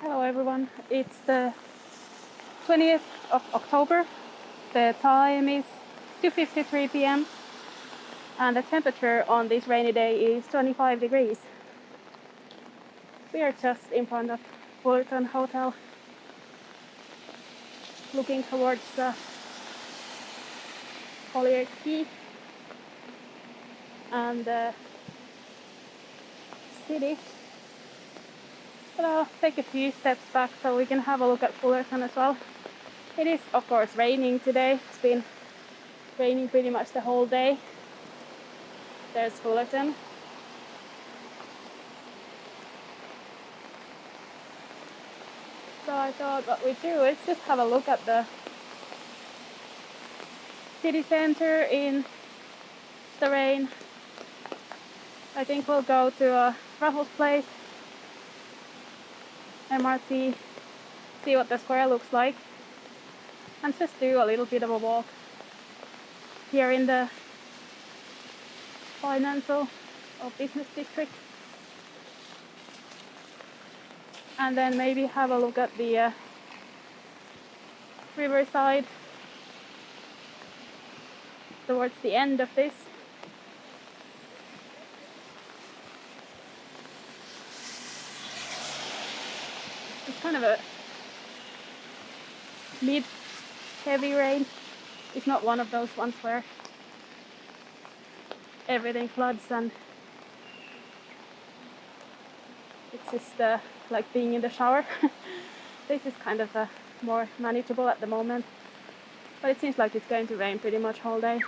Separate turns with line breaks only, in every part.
Hello everyone, it's the 20th of October. The time is 2:53 p.m. and the temperature on this rainy day is 25 degrees. We are just in front of Fullerton Hotel, looking towards the Boat Quay and the city. But I'll take a few steps back so we can have a look at Fullerton as well. It is of course raining today. It's been raining pretty much the whole day. There's Fullerton. So I thought what we do is just have a look at the city center in the rain. I think we'll go to Raffles Place MRT, see what the square looks like, and just do a little bit of a walk here in the financial or business district, and then maybe have a look at the Riverside towards the end of this. It's kind of a mid-heavy rain. It's not one of those ones where everything floods and it's just like being in the shower. This is kind of more manageable at the moment, but it seems like it's going to rain pretty much all day.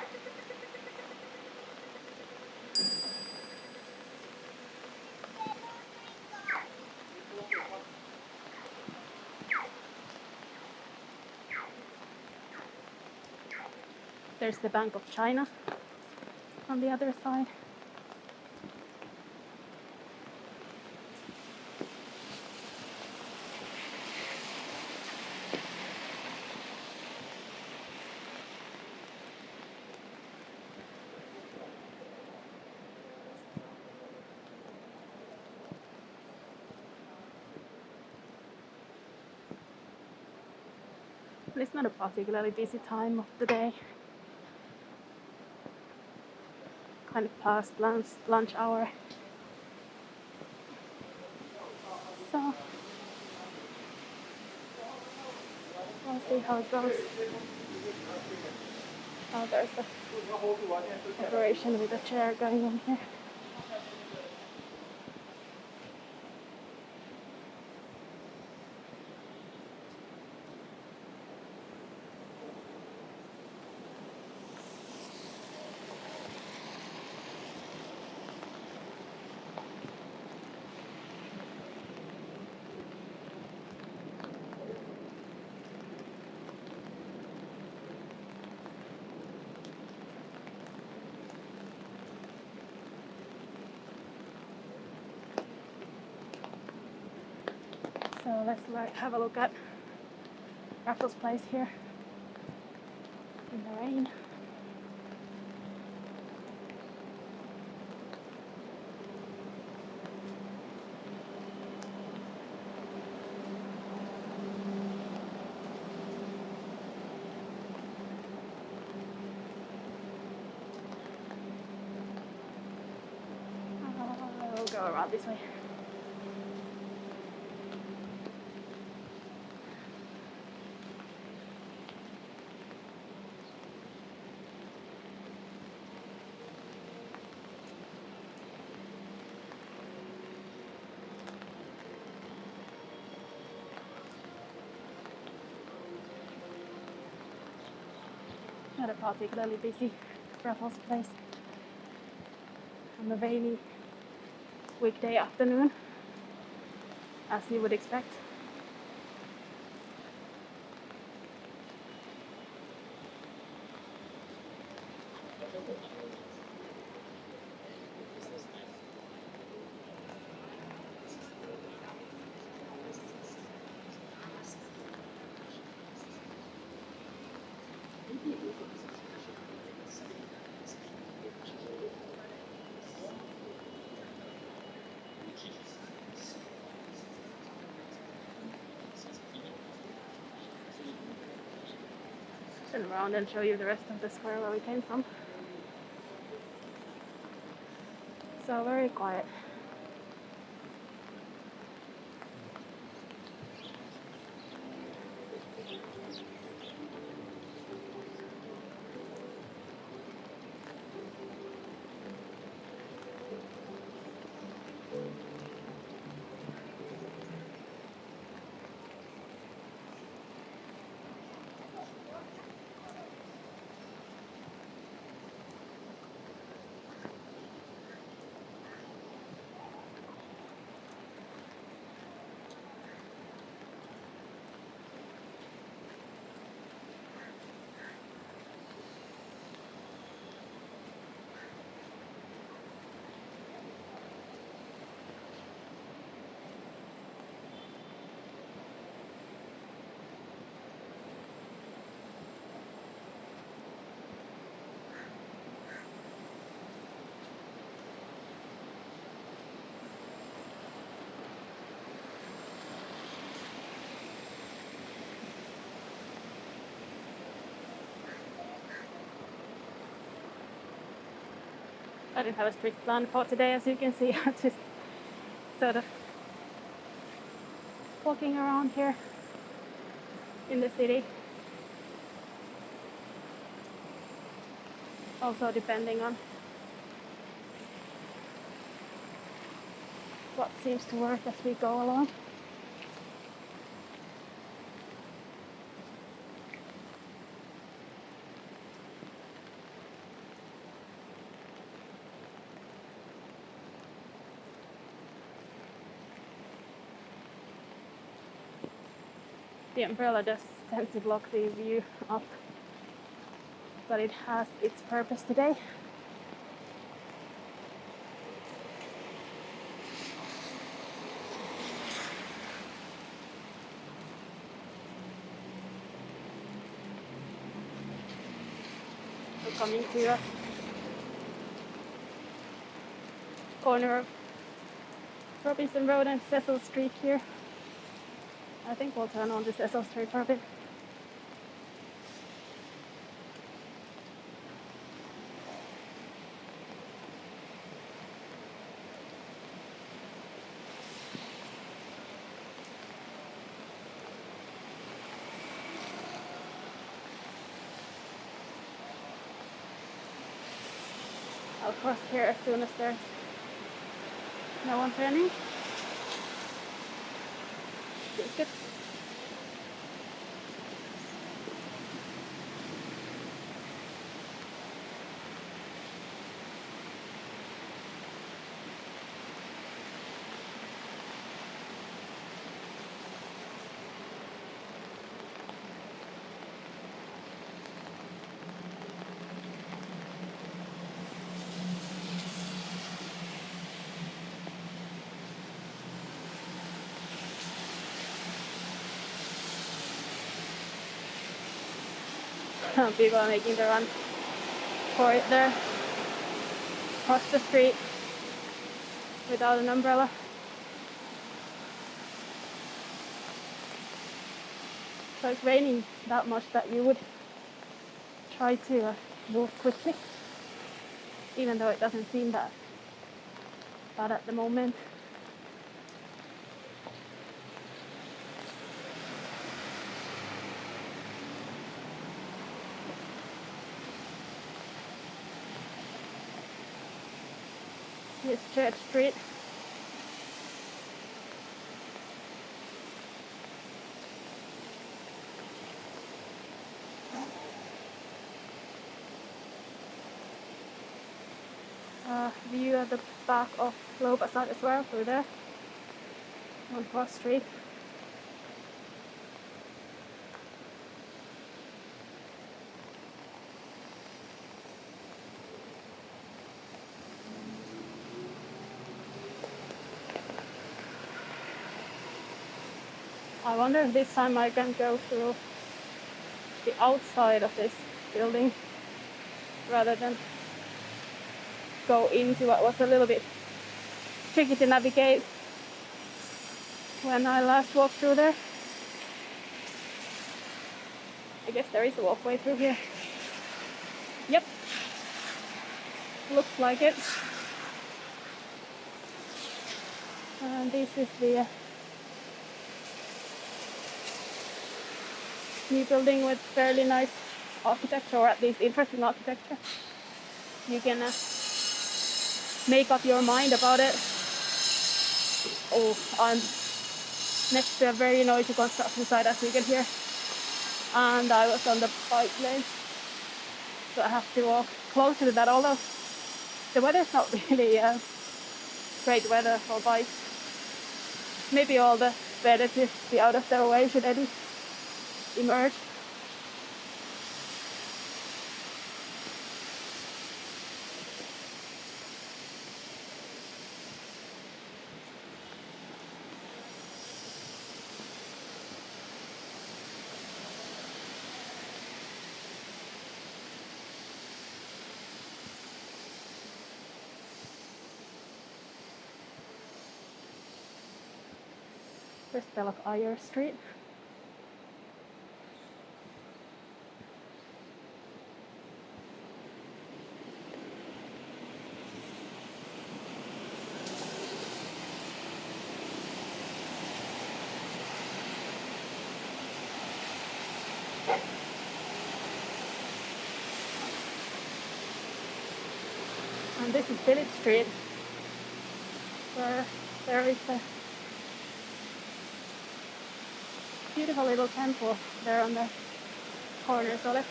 There's the Bank of China on the other side. But it's not a particularly busy time of the day. Kind of past lunch hour. So we'll see how it goes. Oh, there's a operation with a chair going on here. So let's have a look at Raffles Place here in the rain. We'll go around this way. Not a particularly busy Raffles Place on a rainy weekday afternoon, as you would expect. Turn around and show you the rest of the square where we came from. So very quiet. I didn't have a strict plan for today, as you can see. I'm just sort of walking around here in the city. Also depending on what seems to work as we go along. The umbrella does tend to block the view up, but it has its purpose today. We're coming to a corner of Robinson Road and Cecil Street here. I think we'll turn on to Cecil Street for a bit. I'll cross here as soon as there's no one turning. Feels good. People are making the run for it there, across the street without an umbrella. So it's raining that much that you would try to move quickly, even though it doesn't seem that bad at the moment. Here's Church Street. View at the back of Riverside as well through there on Cross Street. I wonder if this time I can go through the outside of this building rather than go into what was a little bit tricky to navigate when I last walked through there. I guess there is a walkway through here. Yep. Looks like it. And this is the new building with fairly nice architecture, or at least interesting architecture. You can make up your mind about it. Oh, I'm next to a very noisy construction site, as you can hear. And I was on the bike lane, so I have to walk closer to that, although the weather's not really great weather for bikes. Maybe all the better to be out of their way should any emerge. There's Telok Street. And this is Village Street, where there is a beautiful little temple there on the corner. So let's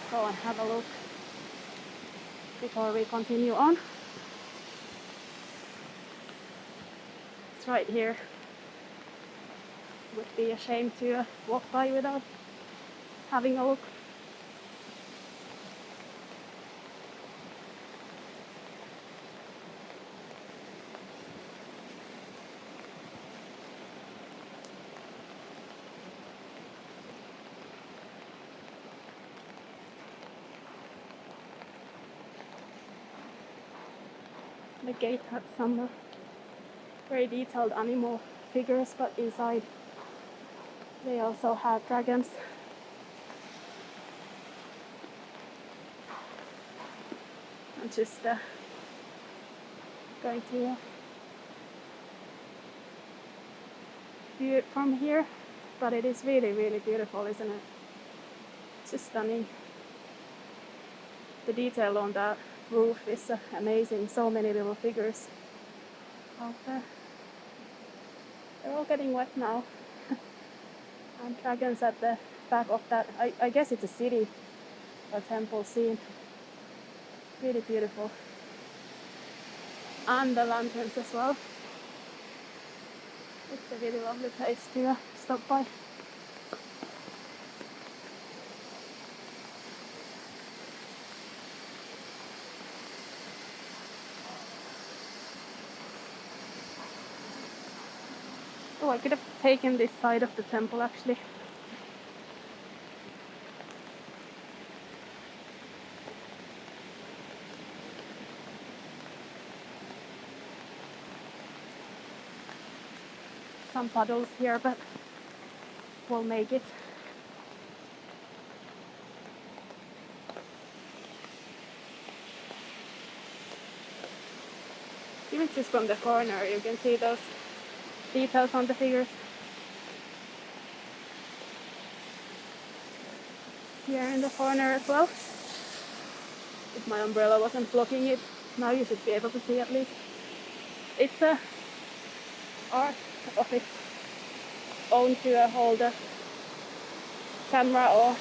go and have a look before we continue on. It's right here. It would be a shame to walk by without having a look. The gate had some very detailed animal figures, but inside they also have dragons. I'm just going to view it from here, but it is really, really beautiful, isn't it? It's just stunning. The detail on that roof is amazing. So many little figures out there. They're all getting wet now. And dragons at the back of that. I guess it's a city, a temple scene. Really beautiful. And the lanterns as well. It's a really lovely place to stop by. Oh, I could have taken this side of the temple actually. Some puddles here, but we'll make it. Even just from the corner, you can see those details on the figures. Here in the corner as well. If my umbrella wasn't blocking it, now you should be able to see at least. It's a art of its own to hold a camera or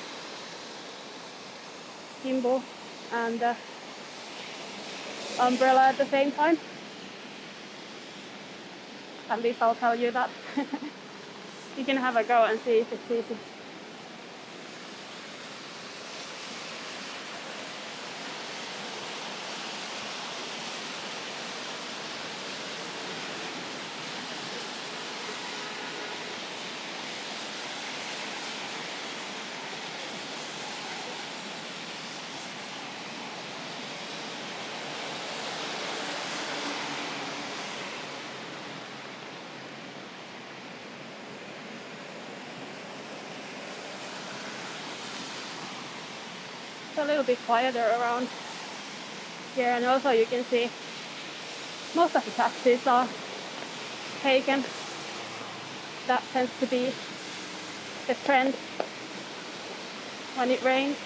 gimbal and umbrella at the same time. At least I'll tell you that. You can have a go and see if it's easy. a little bit quieter around here, and also you can see most of the taxis are taken. That tends to be the trend when it rains.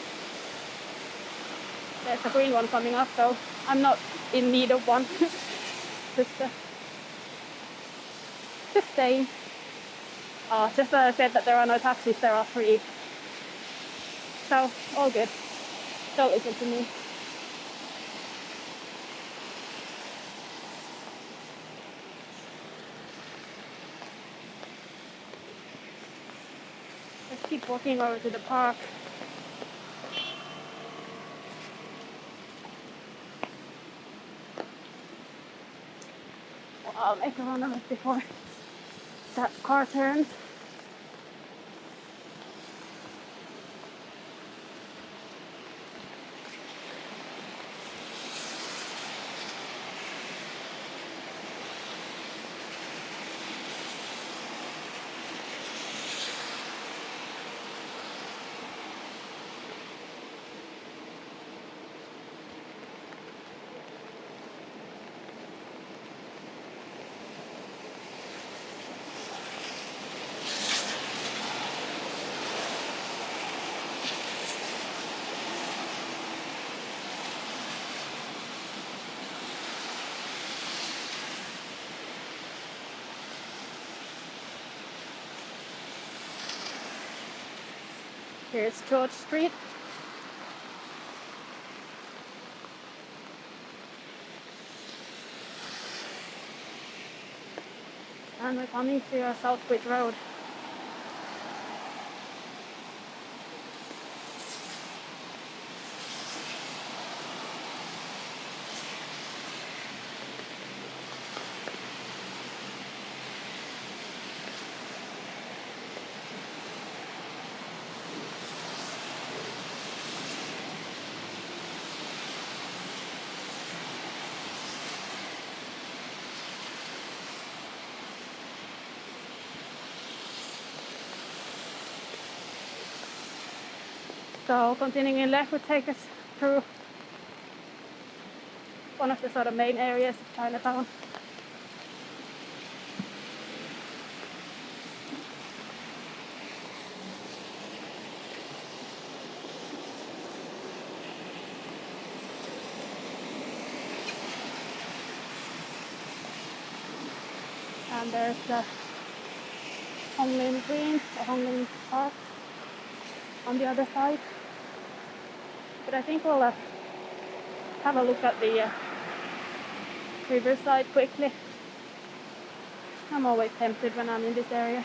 There's a green one coming up, though I'm not in need of one. just saying. Just as I said that there are no taxis, there are 3. So, all good. Don't listen to me. Let's keep walking over to the park. Well, I'll make a run of it before that car turns. Here's George Street. And we're coming to Southbridge Road. So continuing left would take us through one of the sort of main areas of Chinatown. And there's the Hong Lim Green, the Hong Lim Park on the other side. But I think we'll have a look at the Riverside quickly. I'm always tempted when I'm in this area.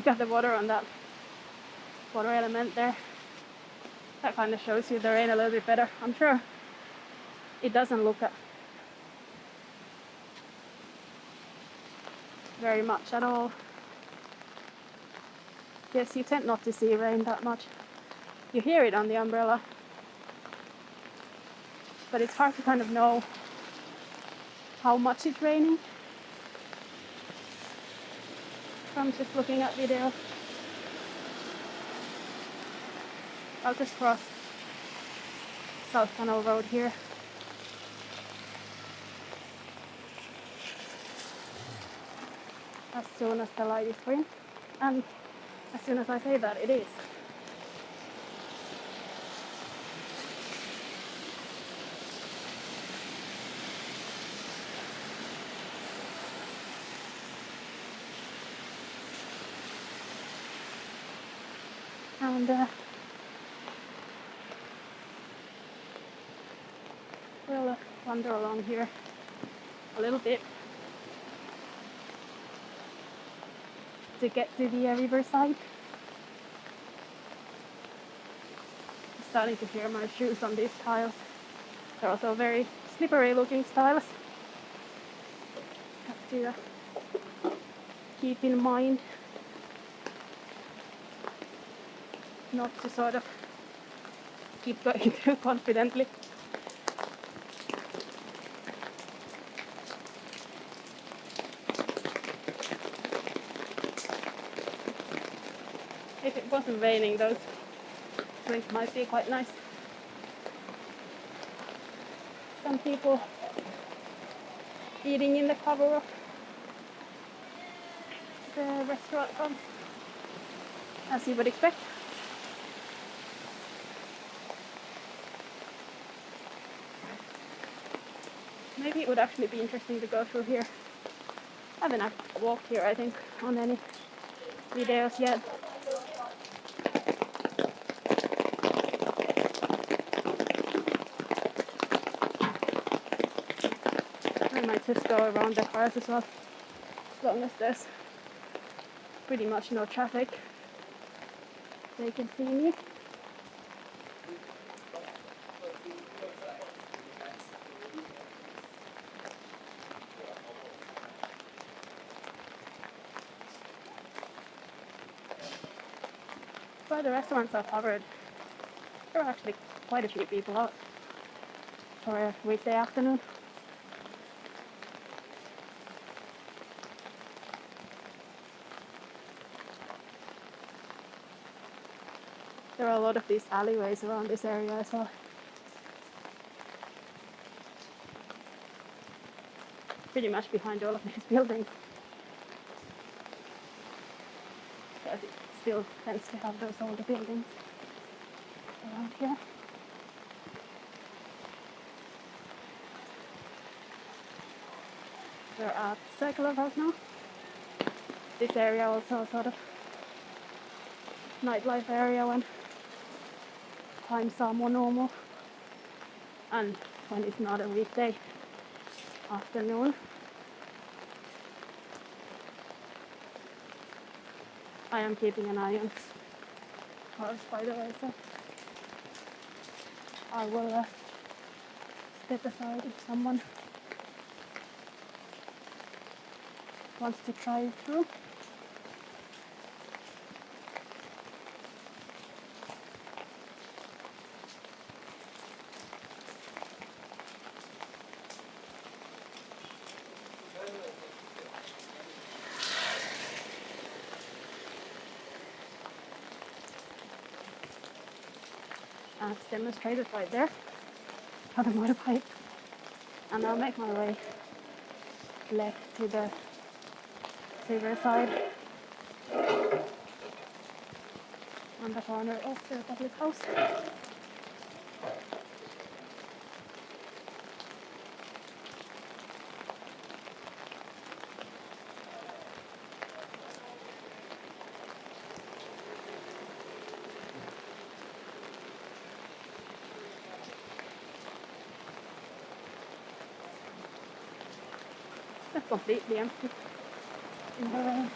Got the water on that water element there. That kind of shows you the rain a little bit better. I'm sure it doesn't look very much at all. Yes, you tend not to see rain that much. You hear it on the umbrella, but it's hard to kind of know how much it's raining from just looking at video. I'll just cross South Canal Road here. As soon as the light is green, and as soon as I say that, it is. And wander along here a little bit to get to the Riverside. I'm starting to hear my shoes on these tiles. They're also very slippery looking tiles. Have to keep in mind not to sort of keep going too confidently. If it wasn't raining, those drinks might be quite nice. Some people eating in the cover of the restaurant front, as you would expect. Maybe it would actually be interesting to go through here. I haven't walked here, I think, on any videos yet. I might just go around the cars as well, as long as there's pretty much no traffic. They can see me. But the restaurants are covered. There are actually quite a few people out for a weekday afternoon. There are a lot of these alleyways around this area as well. Pretty much behind all of these buildings. Because it still tends to have those older buildings around here. We're at Circular House now. This area also sort of nightlife area when times are more normal and when it's not a weekday afternoon. I am keeping an eye on cars, by the way, so I will step aside if someone wants to drive through. It's demonstrated right there on the motorbike, and I'll make my way left to the Riverside on the corner of the public house. It's completely empty in the rain.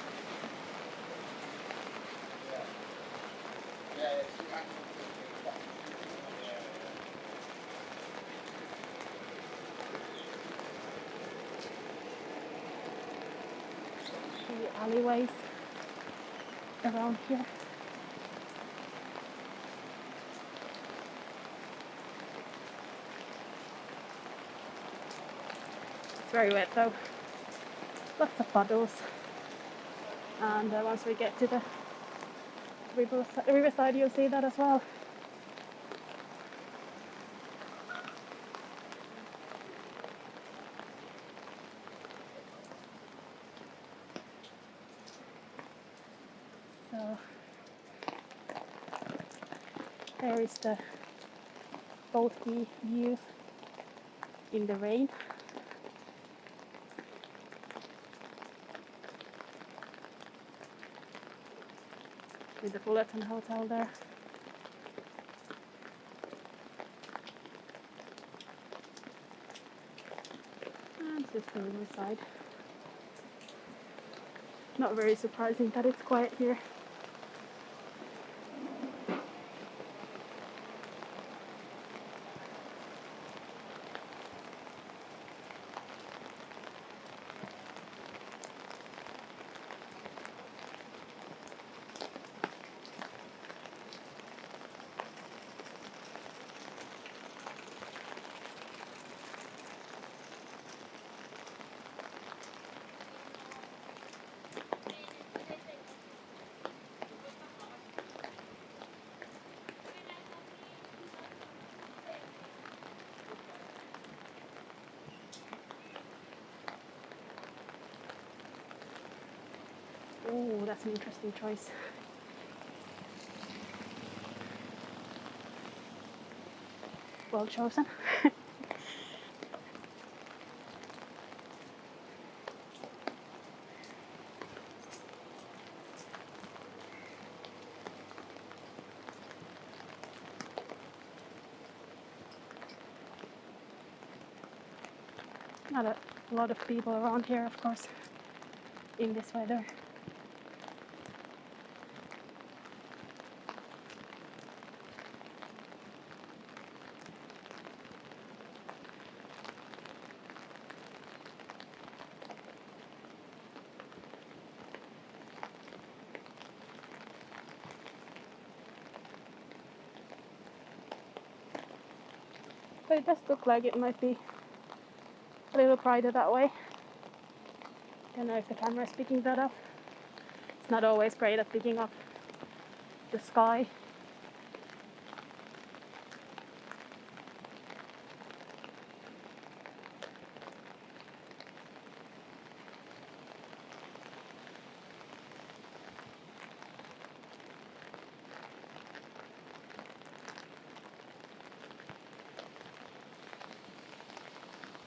The alleyways around here. It's very wet though. Lots of puddles, and once we get to the Riverside you'll see that as well. So there is the Boat Quay view in the rain. With the Fullerton hotel there. This is the Riverside. Not very surprising that it's quiet here. Oh, that's an interesting choice. Well chosen. Not a lot of people around here, of course, in this weather. But it does look like it might be a little brighter that way. Don't know if the camera is picking that up. It's not always great at picking up the sky.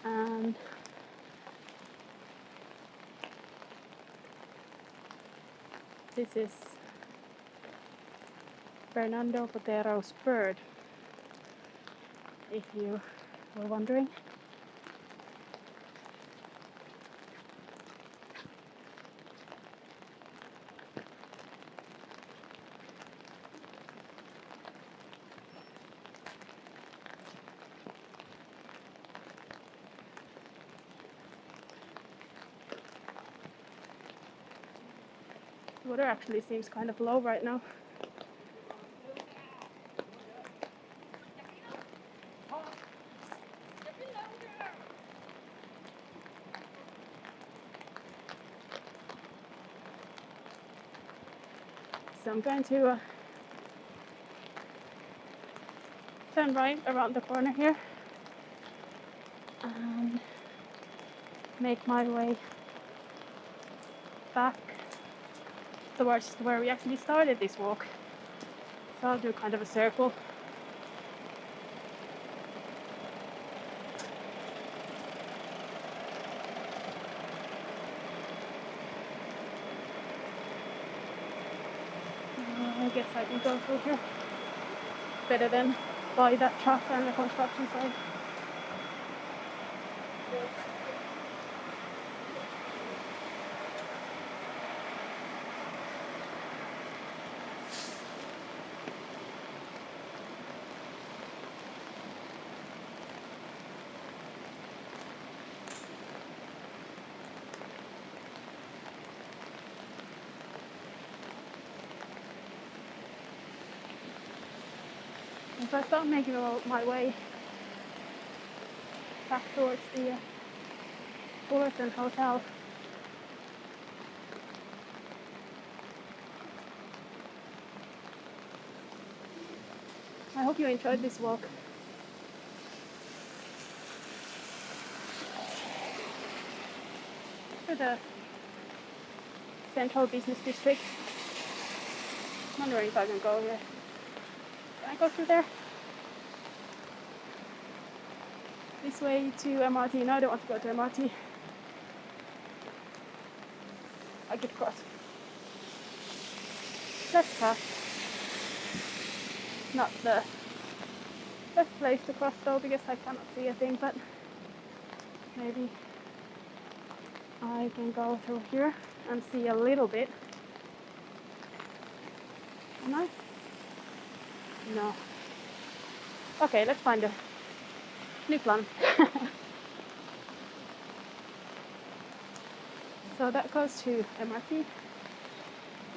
And this is Fernando Botero's bird, if you were wondering. The water actually seems kind of low right now. So I'm going to turn right around the corner here and make my way back towards where we actually started this walk. So I'll do kind of a circle. I guess I can go through here. Better than by that truck and the construction site. If I start making my way back towards the Fullerton Hotel, I hope you enjoyed this walk. To the central business district. I'm wondering if I can go here. Can I go through there? This way to MRT. No, I don't want to go to MRT. I could cross. Let's cross. Not the best place to cross though, because I cannot see a thing, but maybe I can go through here and see a little bit. Can I? No. Okay, let's find a new plan. So that goes to MRT,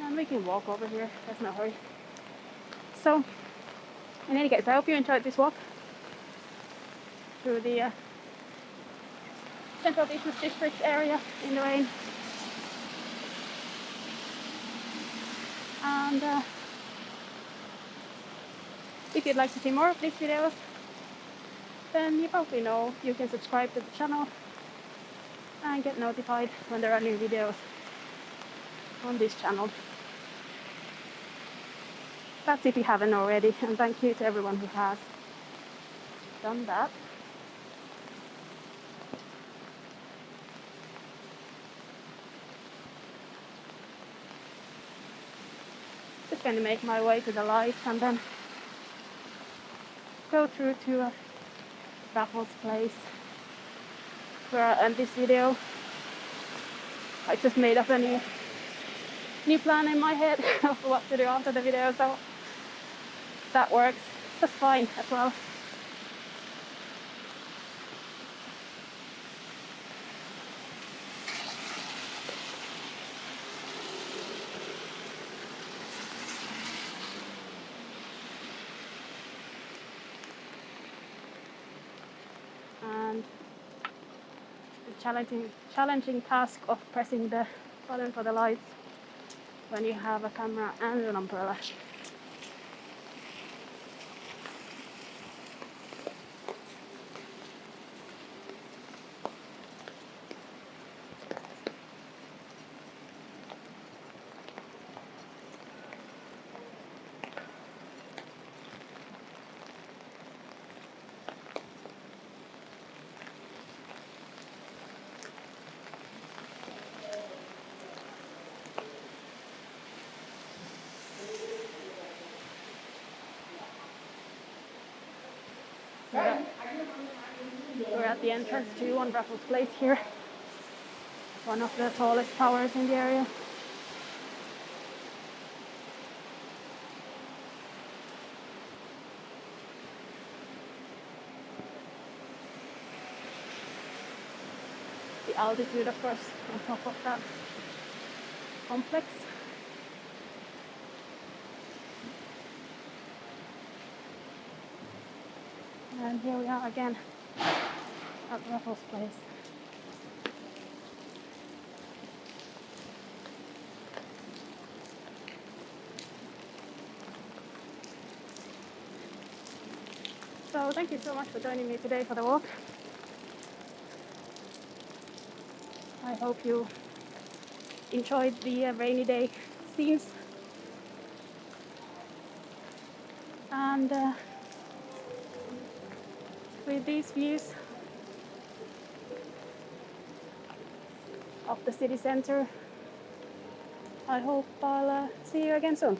and we can walk over here. There's no hurry. So, in any case, I hope you enjoyed this walk through the Central Business District area in the rain. And if you'd like to see more of these videos, then you probably know you can subscribe to the channel and get notified when there are new videos on this channel. That's if you haven't already, and thank you to everyone who has done that. Just going to make my way to the lights and then go through to Raffles Place, where I end this video. I just made up a new plan in my head of what to do after the video, so that works just fine as well. And the challenging task of pressing the button for the lights when you have a camera and an umbrella. We're at the entrance to One Raffles Place here, one of the tallest towers in the area. The altitude, of course, on top of that complex. And here we are again at Raffles Place. So thank you so much for joining me today for the walk. I hope you enjoyed the rainy day scenes. And with these views of the city center, I hope I'll see you again soon.